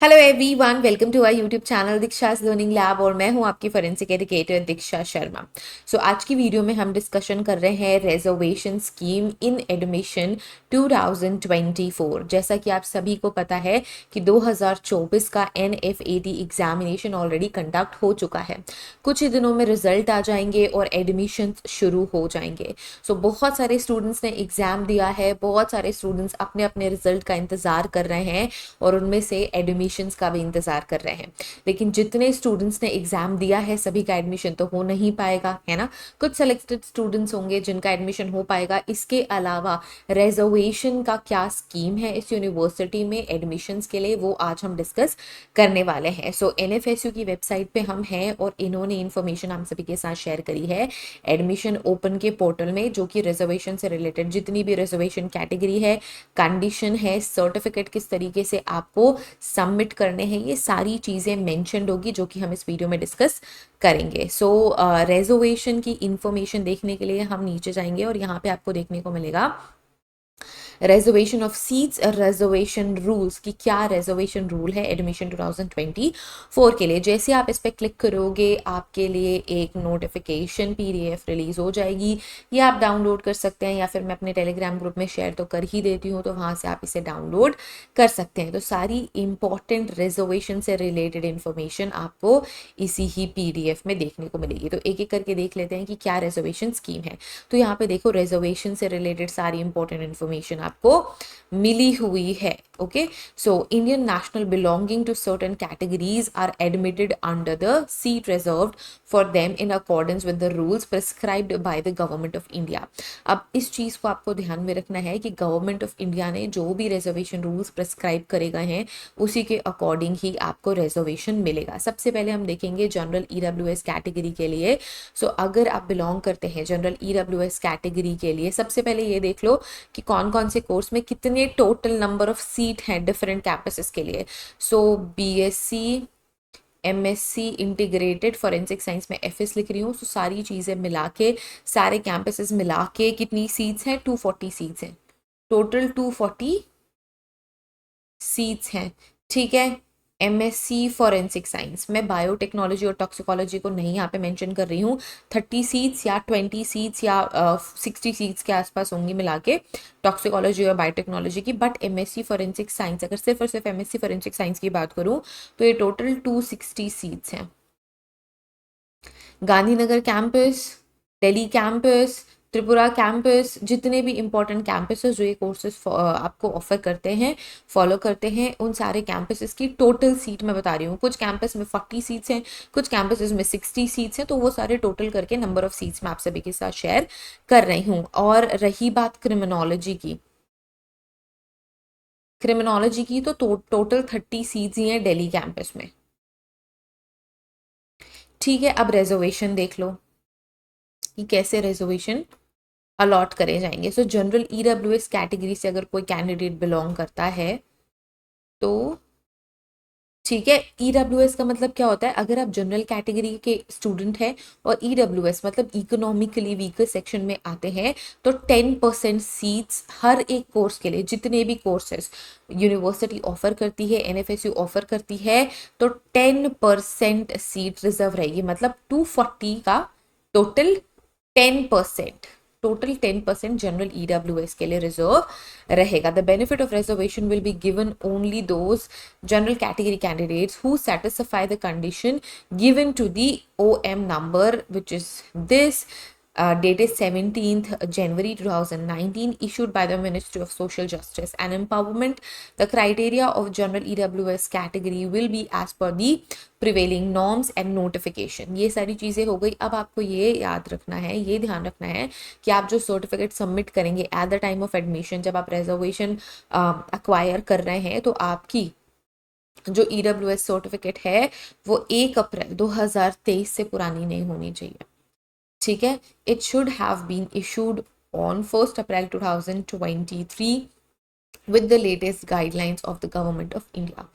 Hello everyone, welcome to our YouTube channel Deeksha's learning lab और मैं हूं आपकी फोरेंसिक एजुकेटर दीक्षा शर्मा। आज की वीडियो में हम डिस्कशन कर रहे हैं रिजर्वेशन स्कीम इन एडमिशन 2024। जैसा कि आप सभी को पता है कि 2024 का NFAT एग्जामिनेशन ऑलरेडी कंडक्ट हो चुका है। कुछ ही दिनों में रिजल्ट आ जाएंगे और एडमिशन शुरू हो जाएंगे। बहुत सारे स्टूडेंट्स ने एग्जाम दिया है, बहुत सारे स्टूडेंट्स अपने अपने रिजल्ट का इंतजार कर रहे हैं और उनमें से एडमिशन्स का भी इंतजार कर रहे हैं। लेकिन जितने स्टूडेंट्स ने एग्जाम दिया है सभी का एडमिशन तो हो नहीं पाएगा, है ना। कुछ सेलेक्टेड स्टूडेंट्स होंगे जिनका एडमिशन हो पाएगा। इसके अलावा रिजर्वेशन का क्या स्कीम है इस यूनिवर्सिटी में एडमिशन्स के लिए, वो आज हम डिस्कस करने वाले हैं। NFSU की वेबसाइट पे हम हैं और इन्होंने इन्फॉर्मेशन हम सभी के साथ शेयर करी है एडमिशन ओपन के पोर्टल में, जो कि रिजर्वेशन से रिलेटेड जितनी भी रिजर्वेशन कैटेगरी है, कंडीशन है, सर्टिफिकेट किस तरीके से आपको सबमिट करने हैं, ये सारी चीज़ें मेंशन्ड होगी जो कि हम इस वीडियो में डिस्कस करेंगे। रिजर्वेशन की इंफॉर्मेशन देखने के लिए हम नीचे जाएंगे और यहाँ पे आपको देखने को मिलेगा reservation of seats, reservation rules की क्या रिजर्वेशन रूल है एडमिशन 2024 के लिए। जैसे आप इस पर क्लिक करोगे आपके लिए एक नोटिफिकेशन PDF रिलीज हो जाएगी। ये आप डाउनलोड कर सकते हैं या फिर मैं अपने टेलीग्राम ग्रुप में शेयर तो कर ही देती हूँ, तो वहाँ से आप इसे डाउनलोड कर सकते हैं। तो सारी इंपॉर्टेंट रिजर्वेशन से रिलेटेड इंफॉर्मेशन आपको इसी ही PDF में देखने को मिलेगी। तो एक एक करके देख लेते हैं कि क्या रिजर्वेशन स्कीम है। तो यहाँ पे देखो रिजर्वेशन से रिलेटेड सारी इंपॉर्टेंट इंफॉर्मेशन आपको मिली हुई है। Okay, Indian national belonging to certain categories are admitted under the seat reserved for them in accordance with the rules prescribed by the Government of India. अब इस चीज को आपको ध्यान में रखना है कि गवर्नमेंट ऑफ इंडिया ने जो भी रिजर्वेशन रूल्स प्रिस्क्राइब करे गए हैं उसी के अकॉर्डिंग ही आपको रिजर्वेशन मिलेगा। सबसे पहले हम देखेंगे जनरल EWS कैटेगरी के लिए। अगर आप बिलोंग करते हैं जनरल EWS कैटेगरी के लिए, सबसे पहले ये देख लो कि कौन कौन से कोर्स में कितने टोटल नंबर ऑफ सीट हैं डिफरेंट कैंपसेस के लिए। BSc MSc integrated forensic science में FS लिख रही हूँ। सारी चीज़ें मिला के, सारे कैंपसेस मिला के कितनी सीट्स हैं? 240 सीट्स हैं टोटल, 240 सीट्स हैं। ठीक है, MSc फॉरेंसिक साइंस में बायोटेक्नोलॉजी और टॉक्सिकोलॉजी को नहीं यहाँ पे मेंशन कर रही हूँ। 30 सीट्स या 20 सीट्स या 60 सीट्स के आसपास होंगी मिला के टॉक्सिकोलॉजी और बायोटेक्नोलॉजी की। बट MSc फॉरेंसिक साइंस, अगर सिर्फ और सिर्फ MSc फॉरेंसिक साइंस की बात करूँ तो ये टोटल 260 सीट्स हैं। Gandhinagar campus, Delhi campus, Tripura campus, जितने भी इंपॉर्टेंट कैंपसेस जो ये कोर्सेज आपको ऑफर करते हैं, फॉलो करते हैं, उन सारे कैंपसेस की टोटल सीट मैं बता रही हूँ। कुछ कैंपस में 40 सीट्स हैं, कुछ कैंपसेस में 60 सीट्स हैं, तो वो सारे टोटल करके नंबर ऑफ सीट्स मैं आप सभी के साथ शेयर कर रही हूँ। और रही बात क्रिमिनोलॉजी की, तो टोटल 30 सीट्स ही हैं दिल्ली कैंपस में। ठीक है, अब रिजर्वेशन देख लो कि कैसे रिजर्वेशन अलॉट करे जाएंगे। जनरल EWS कैटेगरी से अगर कोई कैंडिडेट बिलोंग करता है तो ठीक है। EWS का मतलब क्या होता है? अगर आप जनरल कैटेगरी के स्टूडेंट हैं और EWS मतलब इकोनॉमिकली वीकर सेक्शन में आते हैं तो 10% सीट्स हर एक कोर्स के लिए, जितने भी कोर्सेज यूनिवर्सिटी ऑफर करती है, NFSU ऑफर करती है, तो 10% सीट रिजर्व रहेगी। मतलब 240 का टोटल 10%, टोटल 10% जनरल EWS के लिए रिजर्व रहेगा। The benefit of reservation will be given only those general category candidates who satisfy the condition given to the OM number, which is this dated 17th January 2019, issued by the Ministry of Social Justice and Empowerment. The criteria of general EWS category will be as per the prevailing norms and notification. ये सारी चीज़ें हो गई। अब आपको ये याद रखना है, ये ध्यान रखना है कि आप जो सर्टिफिकेट सबमिट करेंगे at the time of admission, जब आप रिजर्वेशन अक्वायर कर रहे हैं, तो आपकी जो EWS सर्टिफिकेट है वो 1 अप्रैल 2023 से पुरानी नहीं होनी चाहिए। ठीक है, it should have been issued on 1 April 2023 with the latest guidelines of the Government of India.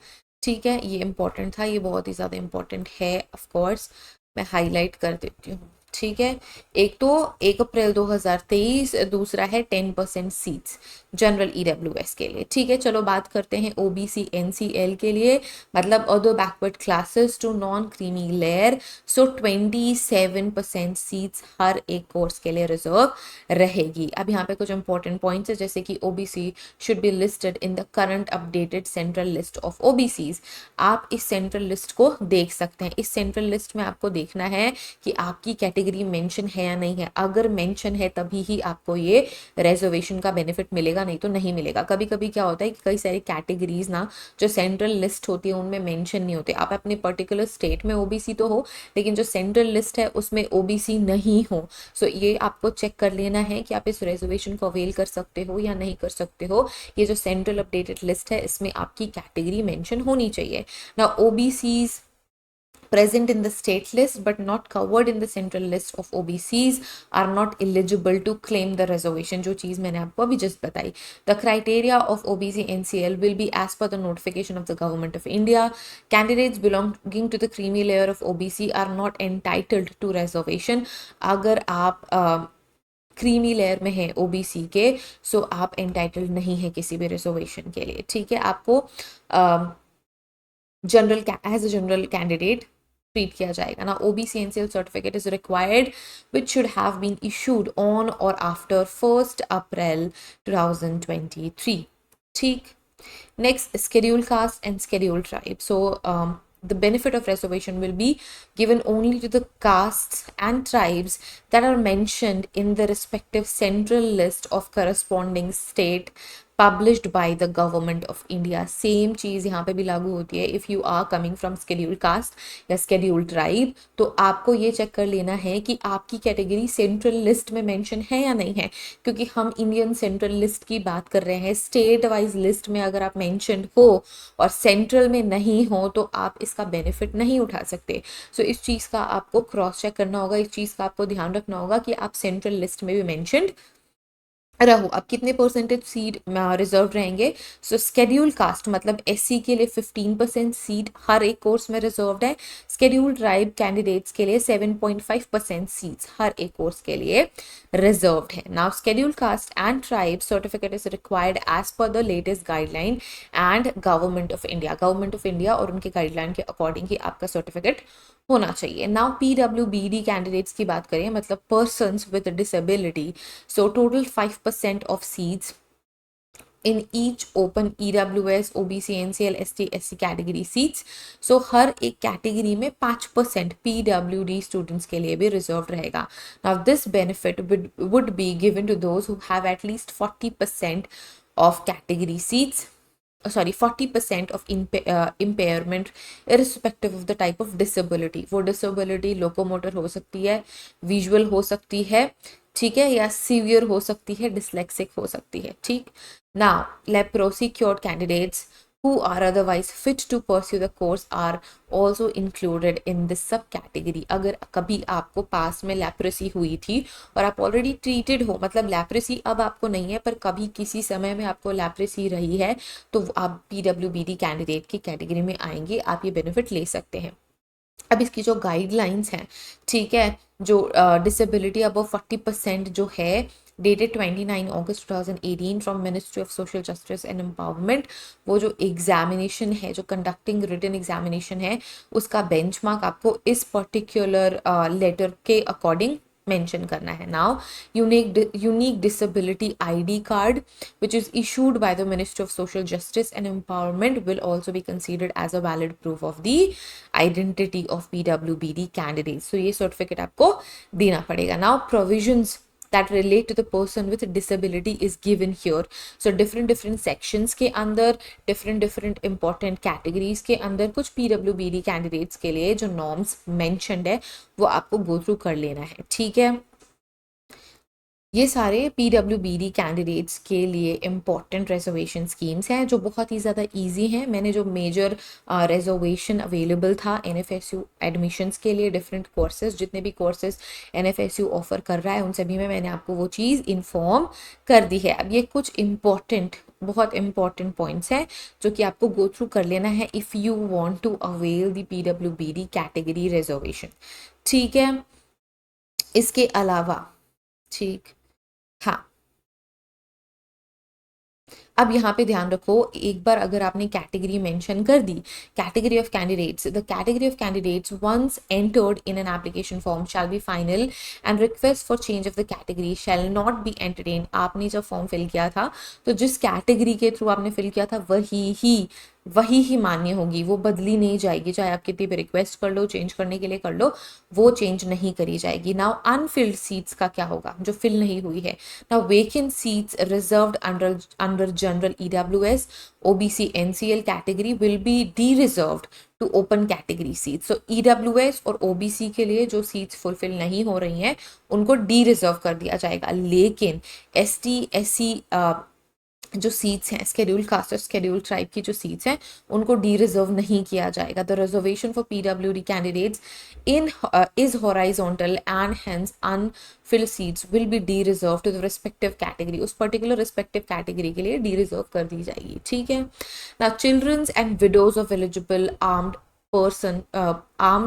ठीक है, ये इंपॉर्टेंट था, ये बहुत ही ज़्यादा इंपॉर्टेंट है। ऑफ कोर्स मैं हाईलाइट कर देती हूँ। ठीक है, एक तो 1 अप्रैल 2023, दूसरा है 10% सीट्स। जनरल ईडब्ल्यूएस के लिए। ठीक है, चलो बात करते हैं ओबीसी एनसीएल के लिए, मतलब other backward classes to non creamy layer. So 27% seats हर एक कोर्स के लिए रिजर्व रहेगी। अब यहाँ पे कुछ इंपॉर्टेंट पॉइंट्स है, जैसे कि OBC should be listed in the current updated central list of OBCs. आप इस सेंट्रल लिस्ट को देख सकते हैं। इस सेंट्रल लिस्ट में आपको देखना है कि आपकी कैटेगरी मेंशन है या नहीं है। अगर मेंशन है तभी ही आपको ये रिजर्वेशन का बेनिफिट मिलेगा, नहीं तो नहीं मिलेगा। कभी कभी क्या होता है कि कई सारी कैटेगरीज ना जो सेंट्रल लिस्ट होती है उनमें मेंशन नहीं होते। आप अपने पर्टिकुलर स्टेट में ओबीसी तो हो, लेकिन जो सेंट्रल लिस्ट है उसमें ओबीसी नहीं हो। सो ये आपको चेक कर लेना है कि आप इस रिजर्वेशन को अवेल कर सकते हो या नहीं कर सकते हो। ये जो सेंट्रल अपडेटेड लिस्ट है इसमें आपकी कैटेगरी मेंशन होनी चाहिए ना। OBCs present in the state list but not covered in the central list of OBCs are not eligible to claim the reservation, जो चीज मैंने आपको अभी just बताई। The criteria of OBC NCL will be as per the notification of the government of India. Candidates belonging to the creamy layer of OBC are not entitled to reservation. अगर आप creamy layer में है OBC के, सो आप entitled नहीं है किसी भी रिजर्वेशन के लिए। ठीक है, आपको general as a general candidate treat किया जाएगा ना। OBC NCL certificate is required which should have been issued on और आफ्टर 1 अप्रैल 2023। ठीक, next, scheduled caste and scheduled tribe. So the benefit of reservation will be given only to the castes and tribes that are mentioned in the respective central list of corresponding state published by the government of India. Same चीज यहाँ पे भी लागू होती है। If you are coming from scheduled caste या scheduled tribe, तो आपको ये चेक कर लेना है कि आपकी कैटेगरी सेंट्रल लिस्ट में मेंशन है या नहीं है, क्योंकि हम इंडियन सेंट्रल लिस्ट की बात कर रहे हैं। स्टेट वाइज लिस्ट में अगर आप मेंशन हो और सेंट्रल में नहीं हो तो आप इसका बेनिफिट नहीं उठा सकते। सो इस चीज़ का आपको क्रॉस चेक करना होगा, इस चीज़ का आपको ध्यान रखना होगा कि आप सेंट्रल लिस्ट में भी मेंशन रहो। अब कितने परसेंटेज सीट रिजर्व रहेंगे? सो स्केड्यूल कास्ट मतलब एससी के लिए 15% सीट हर एक कोर्स में रिजर्व्ड है। स्केड्यूल ट्राइब कैंडिडेट्स के लिए 7.5% सीट्स हर एक कोर्स के लिए रिजर्व्ड है। Now schedule caste and tribe certificate is required as per the latest guideline and Government of India. Government of India और उनके गाइडलाइन के अकॉर्डिंग ही आपका सर्टिफिकेट होना चाहिए। नाउ पीडब्ल्यूबीडी कैंडिडेट्स की बात करें, मतलब persons with disability, so total 5% of seats in each open EWS, OBC, NCL, ST, SC category seats. So हर एक कैटेगरी में 5% PWD स्टूडेंट्स के लिए भी रिजर्व रहेगा। Now this benefit would be given to those who have at least 40% of category seats. Sorry, 40% of impairment irrespective of the type of disability. वो disability locomotor हो सकती है, विजुअल हो सकती है, ठीक है, या सीवियर हो सकती है, डिसलेक्सिक हो सकती है। ठीक, now leprosy cured candidates who are otherwise fit to pursue the course are also included in this sub category. अगर कभी आपको पास में लेप्रेसी हुई थी और आप ऑलरेडी ट्रीटेड हो, मतलब लेप्रेसी अब आपको नहीं है पर कभी किसी समय में आपको लेप्रेसी रही है, तो आप पीडब्ल्यूबीडी कैंडिडेट की कैटेगरी में आएंगे, आप ये बेनिफिट ले सकते हैं। अब इसकी जो गाइडलाइंस हैं, ठीक है, जो डिसेबिलिटी अबव 40% जो है, dated 29 August 2018 from ministry of social justice and empowerment, वो जो एग्जामिनेशन है, जो कंडक्टिंग रिटन एग्जामिनेशन है, उसका बेंचमार्क आपको इस पर्टिकुलर लेटर के अकॉर्डिंग मेंशन करना है। Now unique disability ID card which is issued by the Ministry of Social Justice and Empowerment will also be considered as a valid proof of the identity of PWBD candidates. So ये certificate आपको देना पड़ेगा। Now provisions that relate to the person with disability is given here. So different sections के अंदर different important categories के अंदर कुछ PWBD candidates के लिए जो norms mentioned है वो आपको go through कर लेना है। ठीक है, ये सारे पीडब्ल्यूबीडी कैंडिडेट्स के लिए इम्पॉर्टेंट रिजर्वेशन स्कीम्स हैं जो बहुत ही ज़्यादा इजी हैं। मैंने जो मेजर रिजर्वेशन अवेलेबल था एनएफएसयू एडमिशन्स के लिए, डिफरेंट कोर्सेज, जितने भी कोर्सेज एनएफएसयू ऑफर कर रहा है उन सभी में मैंने आपको वो चीज़ इन्फॉर्म कर दी है। अब ये कुछ बहुत इंपॉर्टेंट पॉइंट्स हैं जो कि आपको गो थ्रू कर लेना है if you want to avail the PWBD category reservation. ठीक है, इसके अलावा, ठीक, हाँ, अब यहाँ पे ध्यान रखो, एक बार अगर आपने कैटेगरी मेंशन कर दी, category of candidates, the category of candidates once entered in an application form shall be final and request for change of the category shall not be entertain. आपने जब फॉर्म फिल किया था तो जिस category के through आपने fill किया था वही ही मान्य होगी, वो बदली नहीं जाएगी, चाहे आप कितनी भी रिक्वेस्ट कर लो, चेंज करने के लिए कर लो, वो चेंज नहीं करी जाएगी। नाउ अनफिल्ड सीट्स का क्या होगा, जो फिल नहीं हुई है। Now vacant seats reserved under general EWS OBC NCL category will be dereserved to open category seat. So EWS और ओबीसी के लिए जो सीट्स फुलफिल नहीं हो रही हैं उनको डी रिजर्व कर दिया जाएगा, लेकिन एसटी एससी जो सीट्स हैं, शेड्यूल कास्ट और शेड्यूल ट्राइब की जो सीट्स हैं, उनको डी रिजर्व नहीं किया जाएगा। The reservation for PWD candidates in is horizontal and hence unfilled seats will be dereserve to the respective category. उस पर्टिकुलर रिस्पेक्टिव कैटेगरी के लिए डी रिजर्व कर दी जाएगी, ठीक है। Now childrens and widows of eligible armed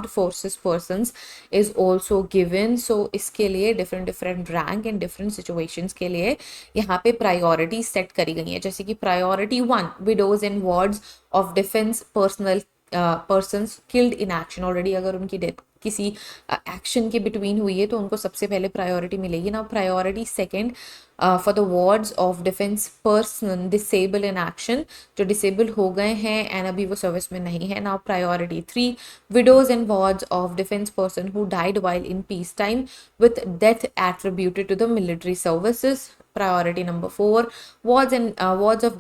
forces persons is also given. So इसके लिए different rank and different situations के लिए यहाँ पे प्रायोरिटी सेट करी गई है। जैसे कि priority 1 widows and wards of defence persons killed in action. Already अगर उनकी डेथ किसी एक्शन के बिटवीन हुई है तो उनको सबसे पहले प्रायोरिटी मिलेगी ना। Priority second for the wards of defence person disable in action, जो डिसेबल हो गए हैं एंड अभी वो सर्विस में नहीं है। Now priority 3 widows and wards of defence person who died while in peace time with death attributed to the military services. Priority number 4 वार्ड्स ऑफ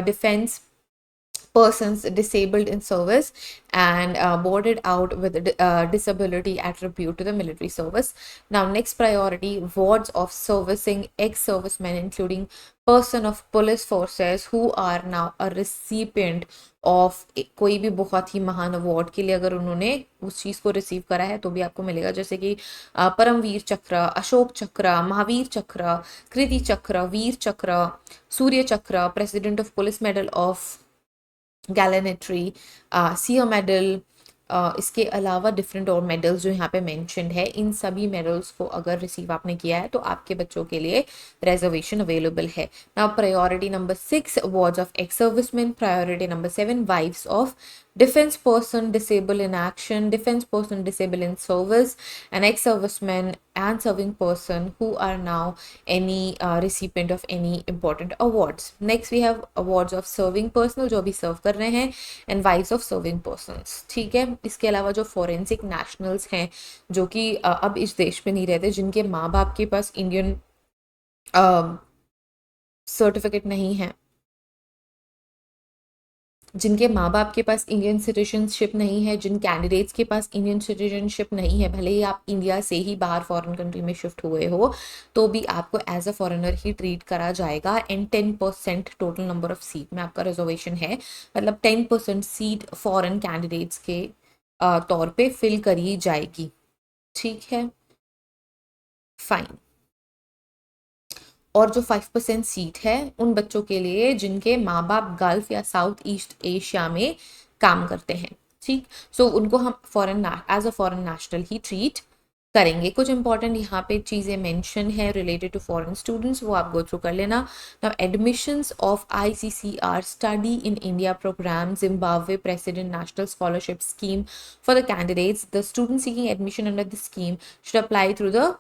डिफेंस persons disabled in service and boarded out with disability attribute to the military service. Now next priority, wards of servicing ex-servicemen including person of police forces who are now a recipient of कोई भी बहुत ही महान award के लिए अगर उन्होंने उस चीज़ को रिसीव करा है तो भी आपको मिलेगा। जैसे कि परमवीर चक्र, अशोक चक्र, महावीर चक्र, कृति चक्र, वीर Chakra, Shaurya Chakra, president of police medal of gallantry, CO medal, इसके अलावा डिफरेंट और मेडल्स जो यहाँ पे मेंशन्ड है, इन सभी मेडल्स को अगर रिसीव आपने किया है तो आपके बच्चों के लिए रिजर्वेशन अवेलेबल है। Now priority number 6 wards of ex serviceman, priority number 7 wifes of defense person disabled in action, defense person disabled in service, an ex-serviceman and serving person who are now any recipient of any important awards. Next we have awards of serving personnel जो अभी सर्व कर रहे हैं and wives of serving persons, ठीक है। इसके अलावा जो forensic nationals हैं जो कि अब इस देश में नहीं रहते, जिनके माँ बाप के पास इंडियन सर्टिफिकेट नहीं है, जिनके माँ बाप के पास इंडियन सिटीजनशिप नहीं है, जिन कैंडिडेट्स के पास इंडियन सिटीजनशिप नहीं है, भले ही आप इंडिया से ही बाहर फॉरेन कंट्री में शिफ्ट हुए हो तो भी आपको एज अ फॉरेनर ही ट्रीट करा जाएगा। And 10% total number of seat में आपका रिजर्वेशन है, मतलब 10% सीट फॉरेन कैंडिडेट्स के तौर पे फिल करी जाएगी, ठीक है, फाइन। और जो 5% सीट है उन बच्चों के लिए जिनके माँ बाप गल्फ या साउथ ईस्ट एशिया में काम करते हैं, ठीक। सो उनको हम foreign as a foreign national ही ट्रीट करेंगे। कुछ इंपॉर्टेंट यहाँ पे चीज़ें मेंशन है रिलेटेड टू फॉरेन स्टूडेंट्स, वो आप गो थ्रू कर लेना। Now admissions of ICCR study in India programme Zimbabwe president national scholarship scheme for the candidates, the student seeking admission under the scheme should apply through the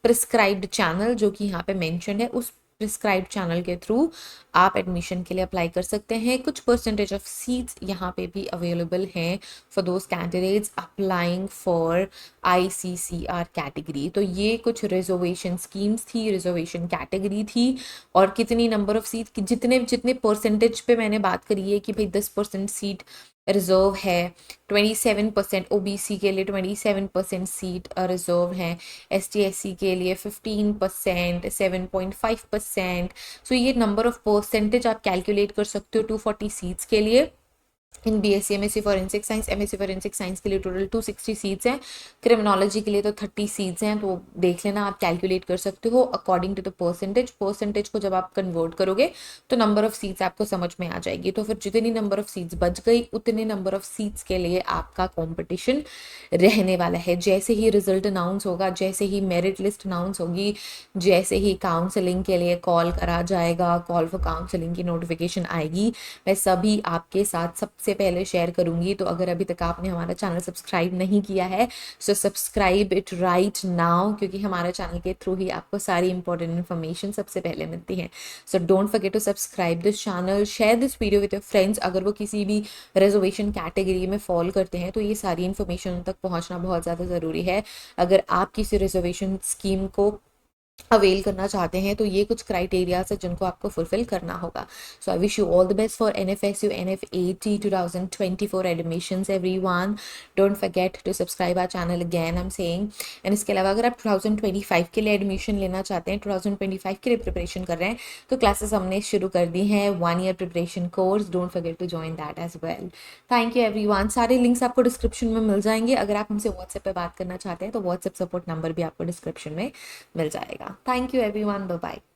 prescribed channel, जो कि यहाँ पे mention है, उस prescribed channel के through आप admission के लिए अप्लाई कर सकते हैं। कुछ परसेंटेज ऑफ सीट्स यहाँ पे भी अवेलेबल हैं for those candidates applying for ICCR category. तो ये कुछ रिजर्वेशन स्कीम्स थी, रिजर्वेशन कैटेगरी थी, और कितनी नंबर ऑफ सीट, जितने जितने परसेंटेज पे मैंने बात करी है कि भाई 10% सीट रिजर्व है, 27% OBC के लिए 27% सीट रिजर्व हैं, ST SC के लिए 15%, 7.5%। सो ये नंबर ऑफ परसेंटेज आप कैलकुलेट कर सकते हो 240 सीट्स के लिए। इन BSc MSc forensic science, MSc forensic science के लिए टोटल 260 सीट्स हैं, क्रिमिनोलॉजी के लिए तो 30 सीट्स हैं। तो देख लेना, आप कैलकुलेट कर सकते हो according to the percentage. Percentage को जब आप कन्वर्ट करोगे तो नंबर ऑफ सीट्स आपको समझ में आ जाएगी। तो फिर जितनी नंबर ऑफ सीट्स बच गई उतने नंबर ऑफ सीट्स के लिए आपका कॉम्पिटिशन रहने वाला है। जैसे ही रिजल्ट अनाउंस होगा, जैसे ही मेरिट लिस्ट अनाउंस होगी, जैसे ही काउंसलिंग के लिए कॉल करा जाएगा, कॉल फॉर काउंसलिंग की नोटिफिकेशन आएगी, मैं सभी आपके साथ सबसे पहले शेयर करूंगी। तो अगर अभी तक आपने हमारा चैनल सब्सक्राइब नहीं किया है, so subscribe it right now, क्योंकि हमारे चैनल के थ्रू ही आपको सारी इंपॉर्टेंट इन्फॉर्मेशन सबसे पहले मिलती है। So don't forget to subscribe this channel, share this video with your friends. अगर वो किसी भी रिजर्वेशन कैटेगरी में फॉल करते हैं तो ये सारी इन्फॉर्मेशन उन तक पहुंचना बहुत ज़्यादा ज़रूरी है। अगर आप किसी रिजर्वेशन स्कीम को अवेल करना चाहते हैं तो ये कुछ क्राइटेरियाज है जिनको आपको फुलफिल करना होगा। So I wish you all the best for NFSU NF80 2024 admissions everyone. Don't forget to subscribe our channel again, I am saying. And इसके अलावा अगर आप 2025 के लिए एडमिशन लेना चाहते हैं, 2025 के लिए प्रिपरेशन कर रहे हैं, तो क्लासेस हमने शुरू कर दी हैं, 1 year preparation course. Don't forget to join that as well. Thank you everyone. सारे लिंक्स आपको डिस्क्रिप्शन में मिल जाएंगे। अगर आप हमसे व्हाट्सएप पे बात करना चाहते हैं तो व्हाट्सएप सपोर्ट नंबर भी आपको डिस्क्रिप्शन में मिल जाएगा। Thank you everyone, bye bye.